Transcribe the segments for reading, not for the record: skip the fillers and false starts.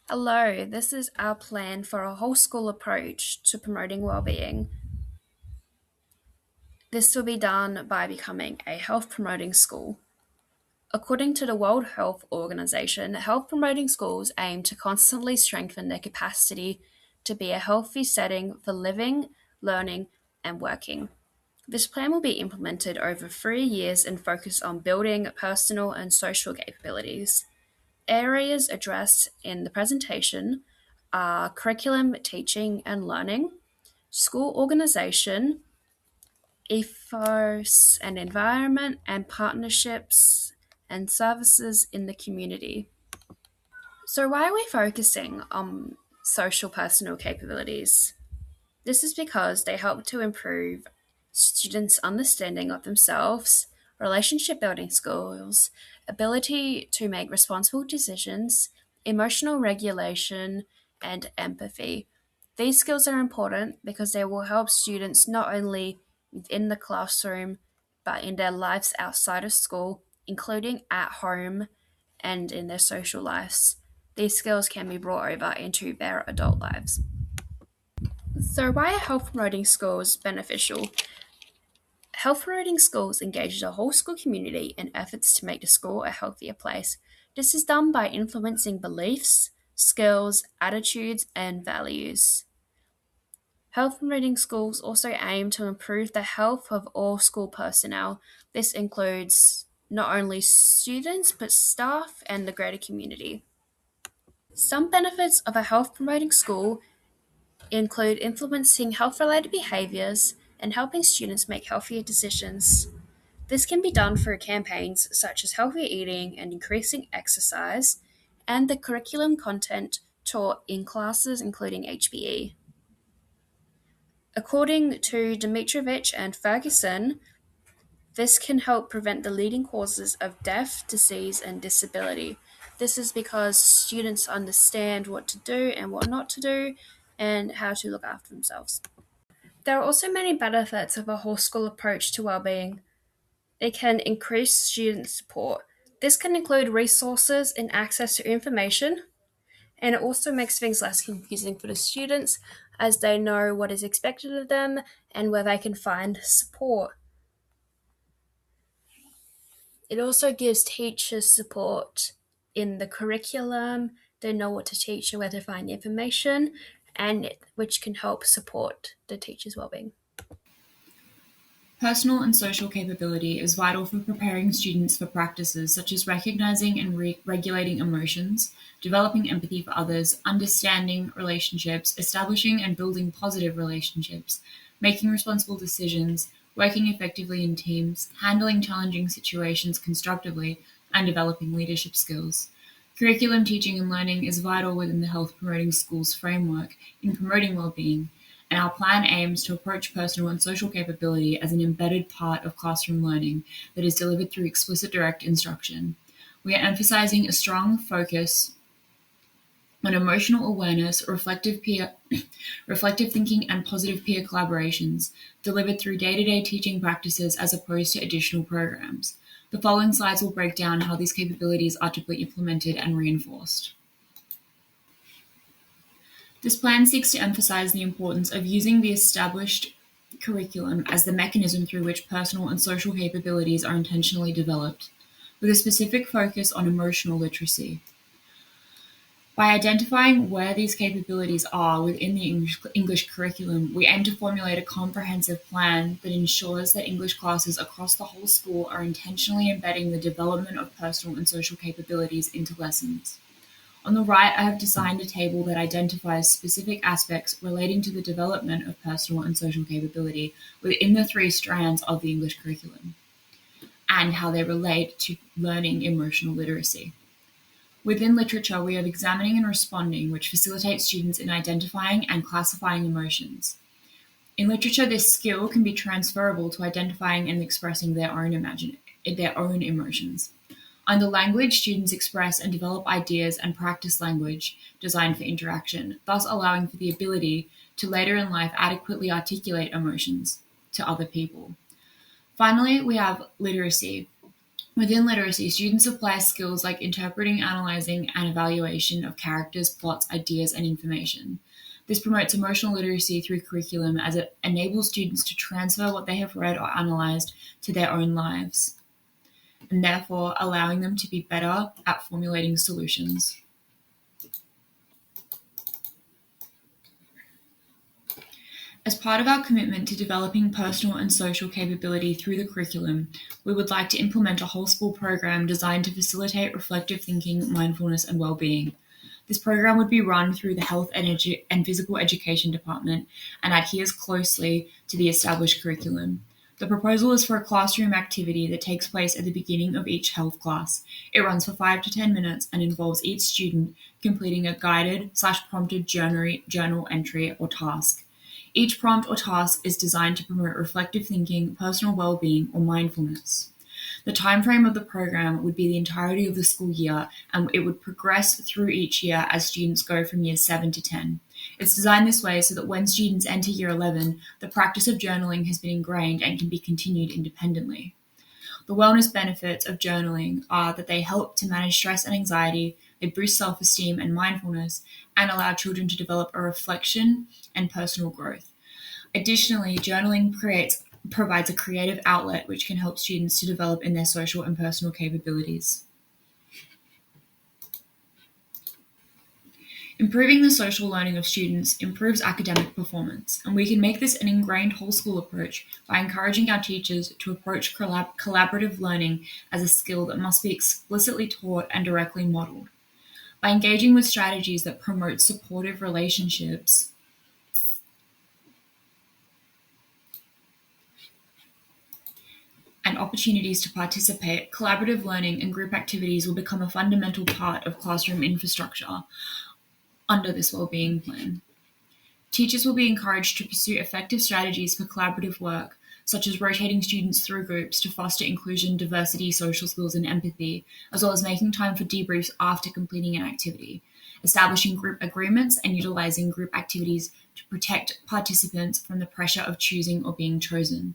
Hello, this is our plan for a whole school approach to promoting wellbeing. This will be done by becoming a health promoting school. According to the World Health Organization, health promoting schools aim to constantly strengthen their capacity to be a healthy setting for living, learning, and working. This plan will be implemented over 3 years and focus on building personal and social capabilities. Areas addressed in the presentation are curriculum, teaching and learning, school organisation, ethos and environment, and partnerships and services in the community. So, why are we focusing on social personal capabilities? This is because they help to improve students' understanding of themselves, relationship building skills, ability to make responsible decisions, emotional regulation, and empathy. These skills are important because they will help students not only within the classroom but in their lives outside of school, including at home and in their social lives. These skills can be brought over into their adult lives. So, why are health promoting schools beneficial? Health promoting schools engage the whole school community in efforts to make the school a healthier place. This is done by influencing beliefs, skills, attitudes, and values. Health promoting schools also aim to improve the health of all school personnel. This includes not only students but staff and the greater community. Some benefits of a health promoting school include influencing health related behaviours and helping students make healthier decisions. This can be done through campaigns such as healthy eating and increasing exercise, and the curriculum content taught in classes including HBE. According to Dimitrovich and Ferguson, this can help prevent the leading causes of death, disease, and disability. This is because students understand what to do and what not to do and how to look after themselves. There are also many benefits of a whole school approach to well-being. It can increase student support. This can include resources and access to information, and it also makes things less confusing for the students as they know what is expected of them and where they can find support. It also gives teachers support in the curriculum. They know what to teach and where to find information, and which can help support the teacher's well-being. Personal and social capability is vital for preparing students for practices such as recognizing and regulating emotions, developing empathy for others, understanding relationships, establishing and building positive relationships, making responsible decisions, working effectively in teams, handling challenging situations constructively, and developing leadership skills. Curriculum teaching and learning is vital within the health promoting schools framework in promoting well-being, and our plan aims to approach personal and social capability as an embedded part of classroom learning that is delivered through explicit direct instruction. We are emphasizing a strong focus on emotional awareness, reflective thinking, and positive peer collaborations, delivered through day-to-day teaching practices as opposed to additional programs. The following slides will break down how these capabilities are to be implemented and reinforced. This plan seeks to emphasize the importance of using the established curriculum as the mechanism through which personal and social capabilities are intentionally developed, with a specific focus on emotional literacy. By identifying where these capabilities are within the English curriculum, we aim to formulate a comprehensive plan that ensures that English classes across the whole school are intentionally embedding the development of personal and social capabilities into lessons. On the right, I have designed a table that identifies specific aspects relating to the development of personal and social capability within the three strands of the English curriculum and how they relate to learning emotional literacy. Within literature, we have examining and responding, which facilitates students in identifying and classifying emotions. In literature, this skill can be transferable to identifying and expressing their own emotions. Under language, students express and develop ideas and practice language designed for interaction, thus allowing for the ability to later in life adequately articulate emotions to other people. Finally, we have literacy, Within literacy, students apply skills like interpreting, analyzing, and evaluation of characters, plots, ideas, and information. This promotes emotional literacy through curriculum as it enables students to transfer what they have read or analyzed to their own lives, and therefore allowing them to be better at formulating solutions. As part of our commitment to developing personal and social capability through the curriculum, we would like to implement a whole school program designed to facilitate reflective thinking, mindfulness, and well-being. This program would be run through the Health and Physical Education Department and adheres closely to the established curriculum. The proposal is for a classroom activity that takes place at the beginning of each health class. It runs for 5 to 10 minutes and involves each student completing a guided/prompted journal entry or task. Each prompt or task is designed to promote reflective thinking, personal well-being, or mindfulness. The timeframe of the program would be the entirety of the school year, and it would progress through each year as students go from years 7 to 10. It's designed this way so that when students enter year 11, the practice of journaling has been ingrained and can be continued independently. The wellness benefits of journaling are that they help to manage stress and anxiety, they boost self-esteem and mindfulness, and allow children to develop a reflection and personal growth. Additionally, journaling provides a creative outlet which can help students to develop in their social and personal capabilities. Improving the social learning of students improves academic performance, and we can make this an ingrained whole school approach by encouraging our teachers to approach collaborative learning as a skill that must be explicitly taught and directly modeled. By engaging with strategies that promote supportive relationships and opportunities to participate, collaborative learning and group activities will become a fundamental part of classroom infrastructure under this wellbeing plan. Teachers will be encouraged to pursue effective strategies for collaborative work, such as rotating students through groups to foster inclusion, diversity, social skills, and empathy, as well as making time for debriefs after completing an activity, establishing group agreements, and utilizing group activities to protect participants from the pressure of choosing or being chosen.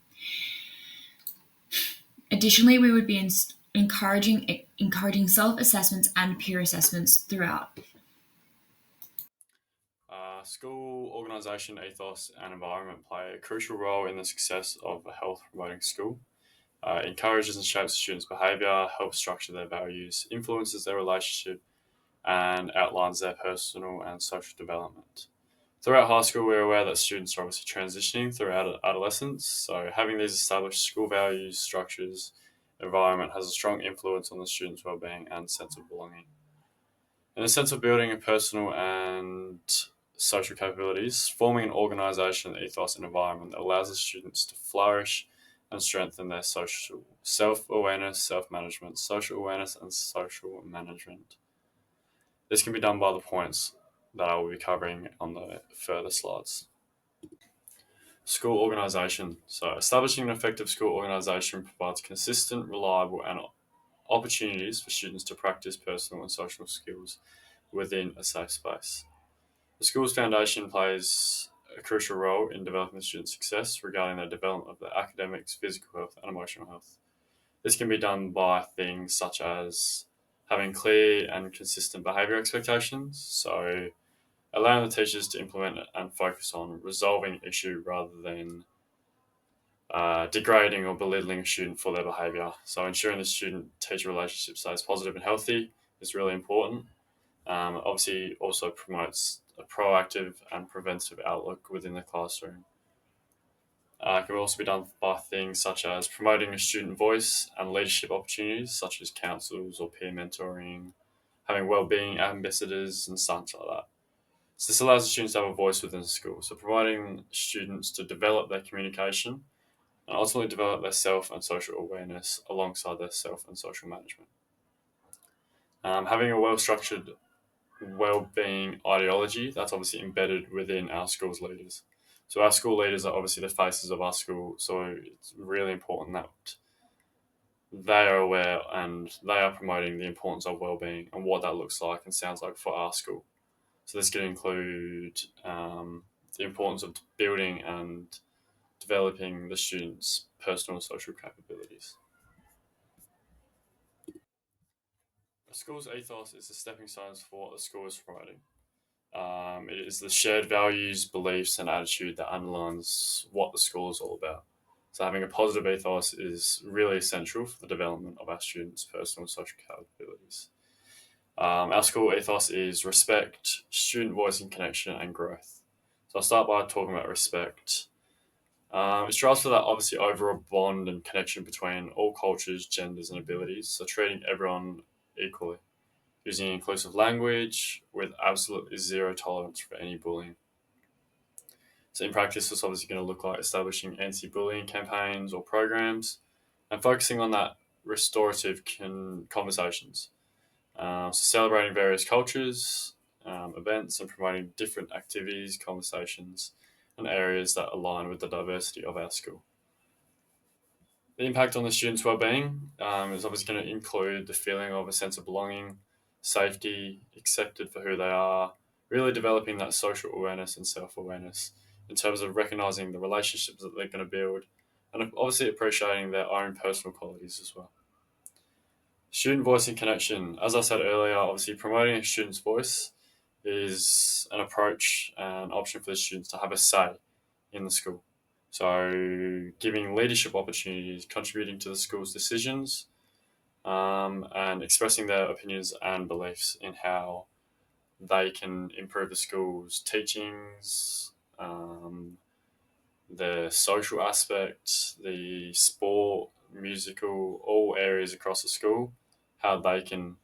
Additionally, we would be encouraging self-assessments and peer assessments throughout. School organisation, ethos, and environment play a crucial role in the success of a health promoting school. Encourages and shapes students' behaviour, helps structure their values, influences their relationship, and outlines their personal and social development. Throughout high school, we're aware that students are obviously transitioning throughout adolescence, so having these established school values, structures, environment has a strong influence on the students' well-being and sense of belonging. In the sense of building a personal and social capabilities, forming an organisation, ethos, and environment that allows the students to flourish and strengthen their social self-awareness, self-management, social awareness, and social management. This can be done by the points that I will be covering on the further slides. School organisation. So, establishing an effective school organisation provides consistent, reliable, and opportunities for students to practice personal and social skills within a safe space. The school's foundation plays a crucial role in developing student success regarding their development of their academics, physical health, and emotional health. This can be done by things such as having clear and consistent behaviour expectations, so allowing the teachers to implement and focus on resolving the issue rather than degrading or belittling a student for their behaviour. So ensuring the student-teacher relationship stays positive and healthy is really important. Obviously, also promotes a proactive and preventative outlook within the classroom. It can also be done by things such as promoting a student voice and leadership opportunities, such as councils or peer mentoring, having wellbeing ambassadors and such like that. So this allows the students to have a voice within the school. So promoting students to develop their communication and ultimately develop their self and social awareness alongside their self and social management. Having a well-structured well-being ideology that's obviously embedded within our school's leaders. So our school leaders are obviously the faces of our school, so it's really important that they are aware and they are promoting the importance of well-being and what that looks like and sounds like for our school. So this could include the importance of building and developing the students' personal and social capabilities. A school's ethos is the stepping stones for what the school is promoting. It is the shared values, beliefs, and attitude that underlines what the school is all about. So, having a positive ethos is really essential for the development of our students' personal and social capabilities. Our school ethos is respect, student voice and connection, and growth. So, I'll start by talking about respect. It strives for that obviously overall bond and connection between all cultures, genders, and abilities. So, treating everyone equally, using inclusive language with absolutely zero tolerance for any bullying. So in practice, it's obviously going to look like establishing anti-bullying campaigns or programs and focusing on that restorative conversations. So celebrating various cultures, events, and promoting different activities, conversations, and areas that align with the diversity of our school. The impact on the students' well-being is obviously going to include the feeling of a sense of belonging, safety, accepted for who they are, really developing that social awareness and self-awareness in terms of recognizing the relationships that they're going to build and obviously appreciating their own personal qualities as well. Student voice and connection. As I said earlier, obviously promoting a student's voice is an approach and option for the students to have a say in the school. So, giving leadership opportunities, contributing to the school's decisions, and expressing their opinions and beliefs in how they can improve the school's teachings, the social aspect, the sport, musical, all areas across the school, how they can,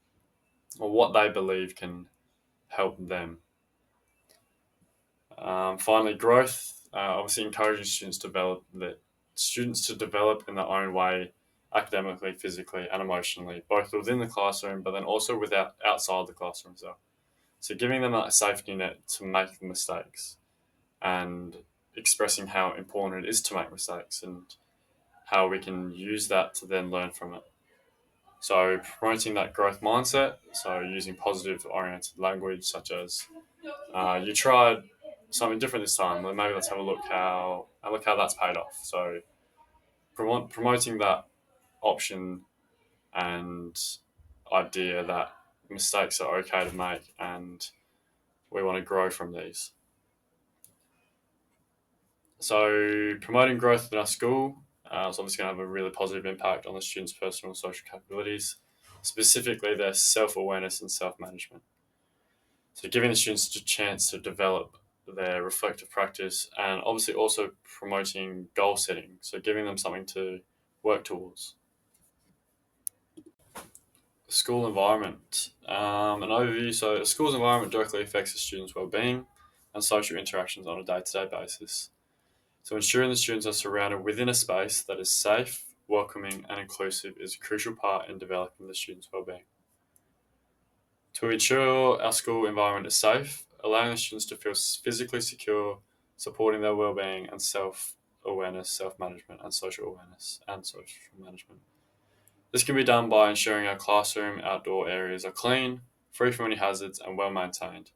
or what they believe can help them. Finally, growth. Obviously, encouraging students to develop in their own way, academically, physically, and emotionally, both within the classroom, but then also outside the classroom as well. So, giving them that safety net to make mistakes, and expressing how important it is to make mistakes, and how we can use that to then learn from it. So, promoting that growth mindset. So, using positive oriented language such as you tried something different this time. Well, maybe let's have a look how that's paid off. So promoting that option and idea that mistakes are okay to make and we want to grow from these. So promoting growth in our school is obviously going to have a really positive impact on the students' personal and social capabilities, specifically their self-awareness and self-management. So giving the students a chance to develop their reflective practice and obviously also promoting goal setting. So giving them something to work towards. School environment. An overview. So a school's environment directly affects the students' well-being and social interactions on a day-to-day basis. So ensuring the students are surrounded within a space that is safe, welcoming and inclusive is a crucial part in developing the students' well-being. To ensure our school environment is safe, allowing the students to feel physically secure, supporting their well-being and self-awareness, self-management and social awareness and social management. This can be done by ensuring our classroom outdoor areas are clean, free from any hazards and well maintained,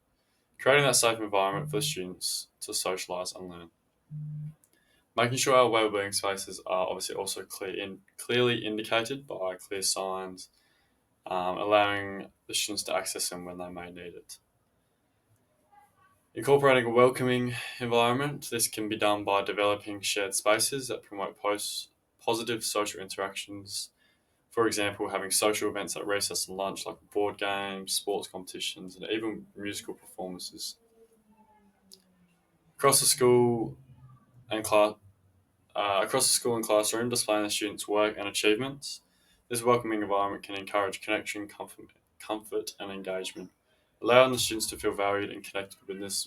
creating that safe environment for the students to socialise and learn. Making sure our well-being spaces are obviously also clearly indicated by clear signs, allowing the students to access them when they may need it. Incorporating a welcoming environment. This can be done by developing shared spaces that promote positive social interactions. For example, having social events at recess and lunch like board games, sports competitions, and even musical performances. Across the school and classroom, displaying the students' work and achievements. This welcoming environment can encourage connection, comfort, and engagement, allowing the students to feel valued and connected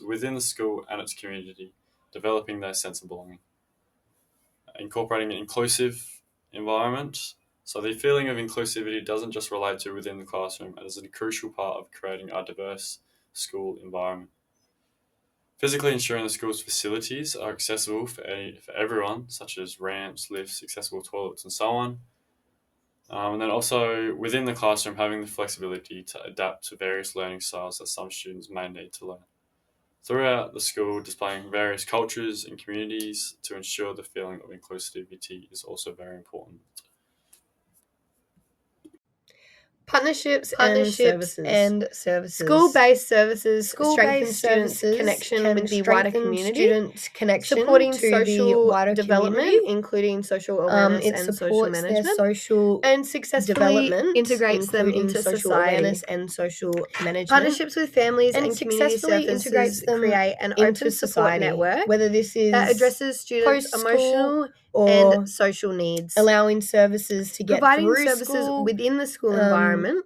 within the school and its community, developing their sense of belonging. Incorporating an inclusive environment. So the feeling of inclusivity doesn't just relate to within the classroom, it is a crucial part of creating a diverse school environment. Physically ensuring the school's facilities are accessible for everyone, such as ramps, lifts, accessible toilets, and so on. And then also within the classroom, having the flexibility to adapt to various learning styles that some students may need to learn. Throughout the school, displaying various cultures and communities to ensure the feeling of inclusivity is also very important. Partnerships and services. School-based services strengthen students' connection with the wider community, supporting social development, including social awareness and social management, and successfully integrates them into society. And social management. Partnerships with families and community services create an open support network, whether this is that addresses students' emotional and social needs. Allowing services to get Providing through services school, within the school environment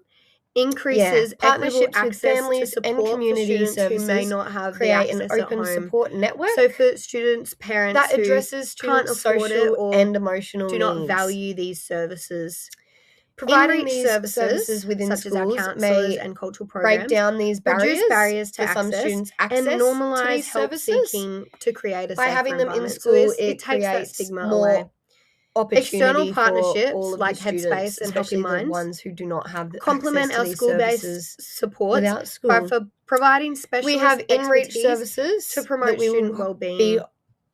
increases partnerships equitable with access families to and support community for students who may services not have the create an access open at home. support network So for students, parents that addresses who can't students' afford it social or and emotional do not needs. value these services. Providing In-reach these services within such as our schools counsellors may and cultural break programs down these reduce barriers to for some access students' and access to normalise these help services. seeking to create a By safer having them in environment. school, So it takes that creates stigma more away. opportunity External partnerships for all of like the students, Headspace and especially Helping the Minds ones who do not have the complement access our to these school-based services supports without by school. for providing specialist We have in-reach expertise services to that promote we student will well-being. be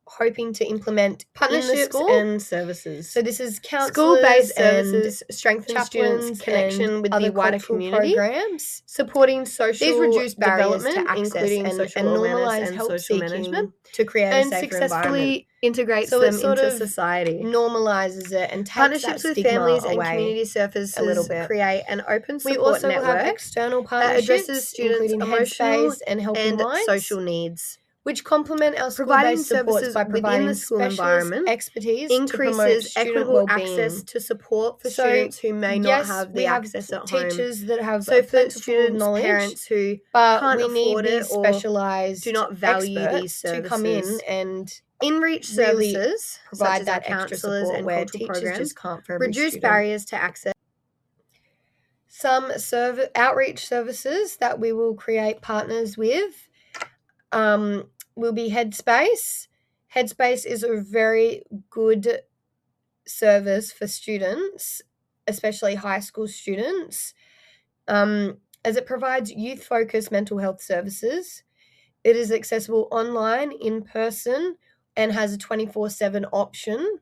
hoping to implement in the Partnerships school. and services. So this is counselors School-based and services strengthen chaplains students' connection and with other the wider cultural community, programs. supporting social These reduce barriers to development, access including and social awareness normalise and help social seeking management, to create a and safer environment. successfully integrates So it them sort into of society. normalizes it and takes Partnerships that with stigma families and away community a little services bit. create an open We support also network have external that partnerships, addresses students' including emotional Headspace and Helping and Minds, social needs. which complement our Providing school-based supports services by within providing the school specialist environment expertise to promote increases student equitable well-being. access to support for So, students who may not yes, have we the have access at home. teachers that have So for plentiful students, knowledge, parents who but can't we need afford it these or specialized do not value experts these to come in services. and In-reach really services, provide such as our that extra counsellors support and where cultural teachers programs, just can't for every reduce student. barriers to access. Some outreach services that we will create partners with will be Headspace. Headspace is a very good service for students, especially high school students, as it provides youth-focused mental health services. It is accessible online, in person, and has a 24/7 option.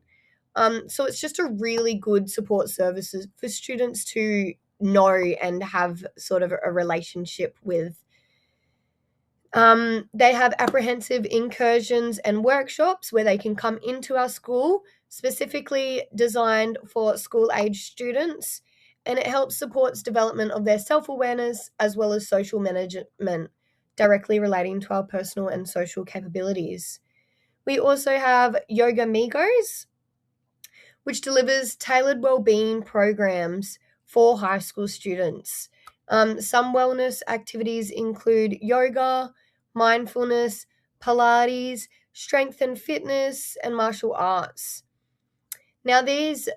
So it's just a really good support services for students to know and have sort of a relationship with. They have apprehensive incursions and workshops where they can come into our school, specifically designed for school-age students, and it helps supports development of their self-awareness as well as social management, directly relating to our personal and social capabilities. We also have Yoga Migos, which delivers tailored well-being programs for high school students. Some wellness activities include yoga, mindfulness, Pilates, strength and fitness, and martial arts. Now, these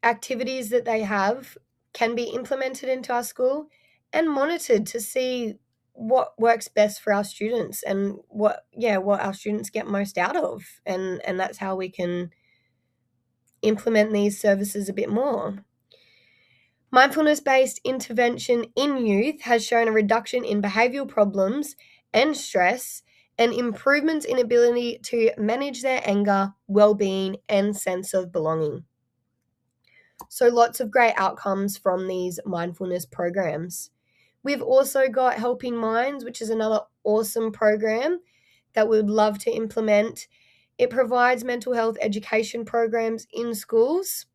activities that they have can be implemented into our school and monitored to see what works best for our students and what our students get most out of, and that's how we can implement these services a bit more. Mindfulness-based intervention in youth has shown a reduction in behavioural problems and stress and improvements in ability to manage their anger, well-being, and sense of belonging. So lots of great outcomes from these mindfulness programs. We've also got Helping Minds, which is another awesome program that we would love to implement. It provides mental health education programs in schools.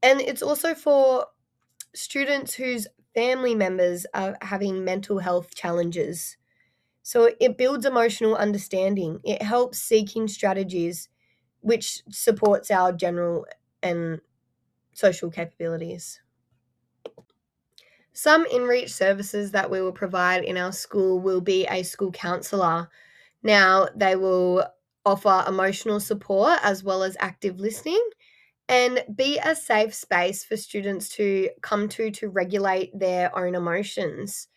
And it's also for students whose family members are having mental health challenges. So it builds emotional understanding. It helps seeking strategies, which supports our general and social capabilities. Some in-reach services that we will provide in our school will be a school counsellor. Now, they will offer emotional support as well as active listening and be a safe space for students to come to regulate their own emotions.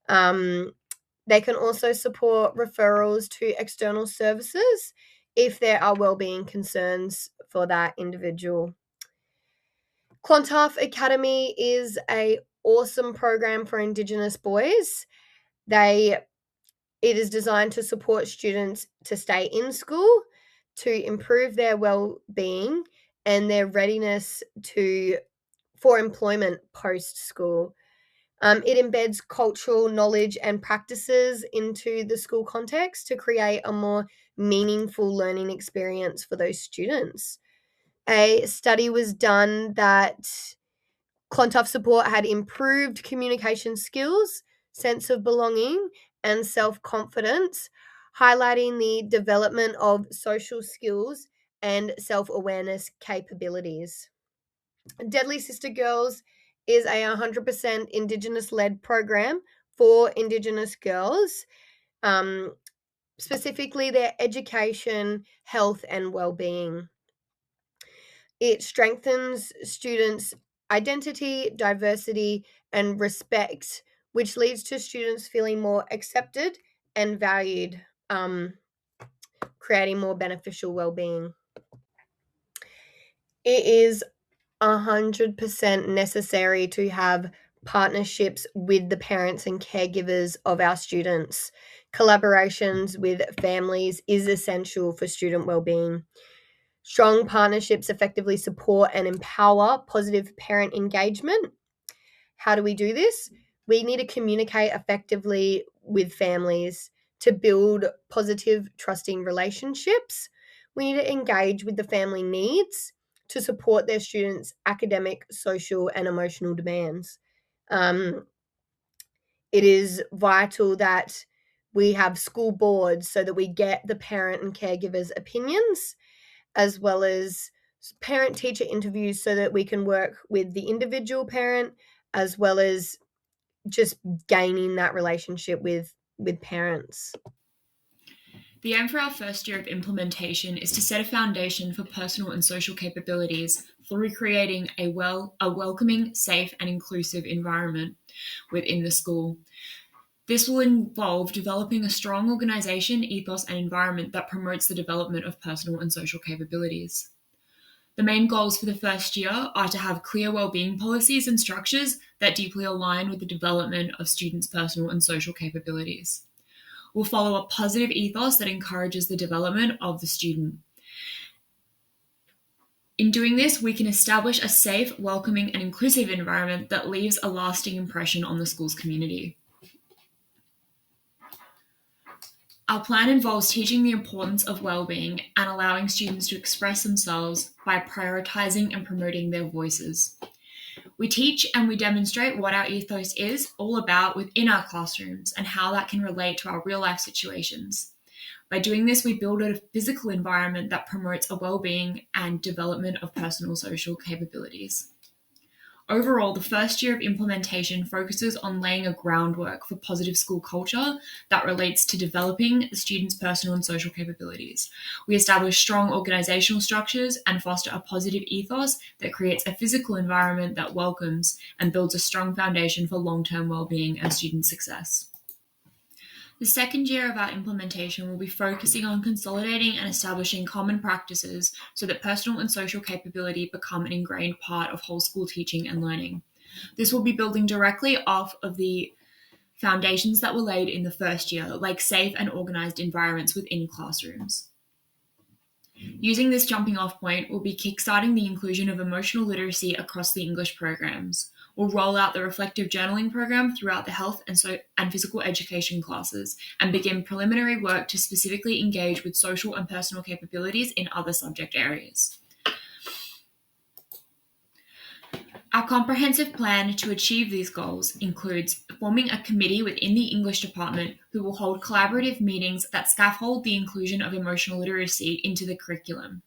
They can also support referrals to external services if there are wellbeing concerns for that individual. Clontarf Academy is an awesome program for Indigenous boys. It is designed to support students to stay in school, to improve their well-being and their readiness for employment post-school. It embeds cultural knowledge and practices into the school context to create a more meaningful learning experience for those students. A study was done that Clontarf support had improved communication skills, sense of belonging, and self-confidence, highlighting the development of social skills and self-awareness capabilities. Deadly Sister Girls is a 100% Indigenous-led program for Indigenous girls, specifically their education, health, and well-being. It strengthens students' identity, diversity, and respect, which leads to students feeling more accepted and valued, creating more beneficial well-being. It is 100% necessary to have partnerships with the parents and caregivers of our students. Collaborations with families is essential for student well-being. Strong partnerships effectively support and empower positive parent engagement. How do we do this? We need to communicate effectively with families to build positive, trusting relationships. We need to engage with the family needs to support their students' academic, social, and emotional demands. It is vital that we have school boards so that we get the parent and caregivers' opinions, as well as parent-teacher interviews so that we can work with the individual parent, as well as just gaining that relationship with parents. The aim for our first year of implementation is to set a foundation for personal and social capabilities through creating a welcoming, safe, and inclusive environment within the school. This will involve developing a strong organisation, ethos, and environment that promotes the development of personal and social capabilities. The main goals for the first year are to have clear wellbeing policies and structures that deeply align with the development of students' personal and social capabilities. We'll follow a positive ethos that encourages the development of the student. In doing this, we can establish a safe, welcoming, and inclusive environment that leaves a lasting impression on the school's community. Our plan involves teaching the importance of well-being and allowing students to express themselves by prioritizing and promoting their voices. We teach and we demonstrate what our ethos is all about within our classrooms and how that can relate to our real-life situations. By doing this, we build a physical environment that promotes a well-being and development of personal social capabilities. Overall, the first year of implementation focuses on laying a groundwork for positive school culture that relates to developing the students' personal and social capabilities. We establish strong organizational structures and foster a positive ethos that creates a physical environment that welcomes and builds a strong foundation for long-term well-being and student success. The second year of our implementation will be focusing on consolidating and establishing common practices so that personal and social capability become an ingrained part of whole school teaching and learning. This will be building directly off of the foundations that were laid in the first year, like safe and organized environments within classrooms. Using this jumping off point, we'll be kickstarting the inclusion of emotional literacy across the English programs. We'll roll out the reflective journaling program throughout the health and physical education classes and begin preliminary work to specifically engage with social and personal capabilities in other subject areas. Our comprehensive plan to achieve these goals includes forming a committee within the English department who will hold collaborative meetings that scaffold the inclusion of emotional literacy into the curriculum.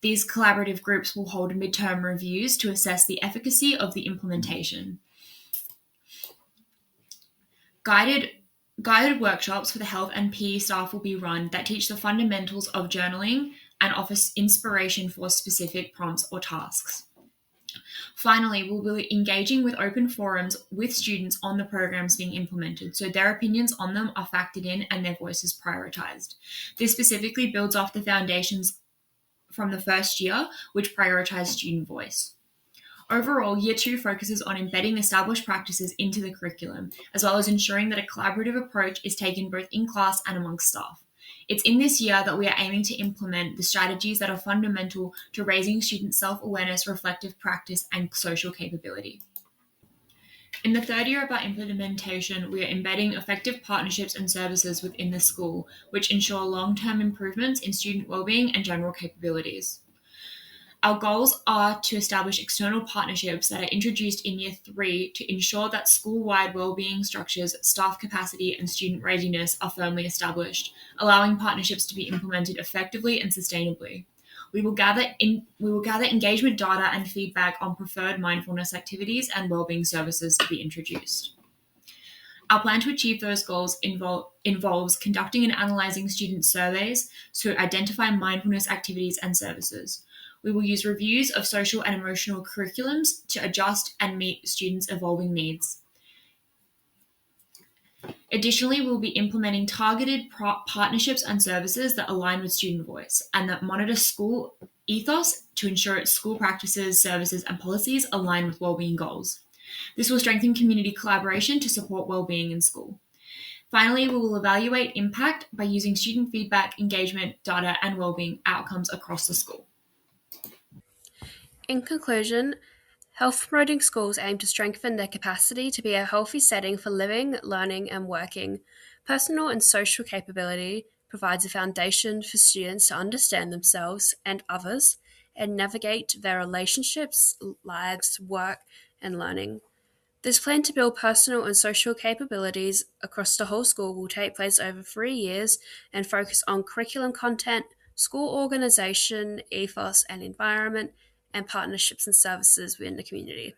These collaborative groups will hold midterm reviews to assess the efficacy of the implementation. Guided workshops for the health and PE staff will be run that teach the fundamentals of journaling and offer inspiration for specific prompts or tasks. Finally, we'll be engaging with open forums with students on the programs being implemented, so their opinions on them are factored in and their voices prioritized. This specifically builds off the foundations from the first year, which prioritize student voice. Overall, Year 2 focuses on embedding established practices into the curriculum, as well as ensuring that a collaborative approach is taken both in class and amongst staff. It's in this year that we are aiming to implement the strategies that are fundamental to raising student self-awareness, reflective practice, and social capability. In the third year of our implementation, we are embedding effective partnerships and services within the school, which ensure long-term improvements in student wellbeing and general capabilities. Our goals are to establish external partnerships that are introduced in year 3 to ensure that school-wide wellbeing structures, staff capacity, and student readiness are firmly established, allowing partnerships to be implemented effectively and sustainably. We will gather engagement data and feedback on preferred mindfulness activities and wellbeing services to be introduced. Our plan to achieve those goals involves conducting and analyzing student surveys to identify mindfulness activities and services. We will use reviews of social and emotional curriculums to adjust and meet students' evolving needs. Additionally, we'll be implementing targeted partnerships and services that align with student voice and that monitor school ethos to ensure its school practices, services, and policies align with wellbeing goals. This will strengthen community collaboration to support wellbeing in school. Finally, we will evaluate impact by using student feedback, engagement, data, and wellbeing outcomes across the school. In conclusion, health promoting schools aim to strengthen their capacity to be a healthy setting for living, learning, and working. Personal and social capability provides a foundation for students to understand themselves and others and navigate their relationships, lives, work, and learning. This plan to build personal and social capabilities across the whole school will take place over 3 years and focus on curriculum content, school organisation, ethos and environment, and partnerships and services within the community.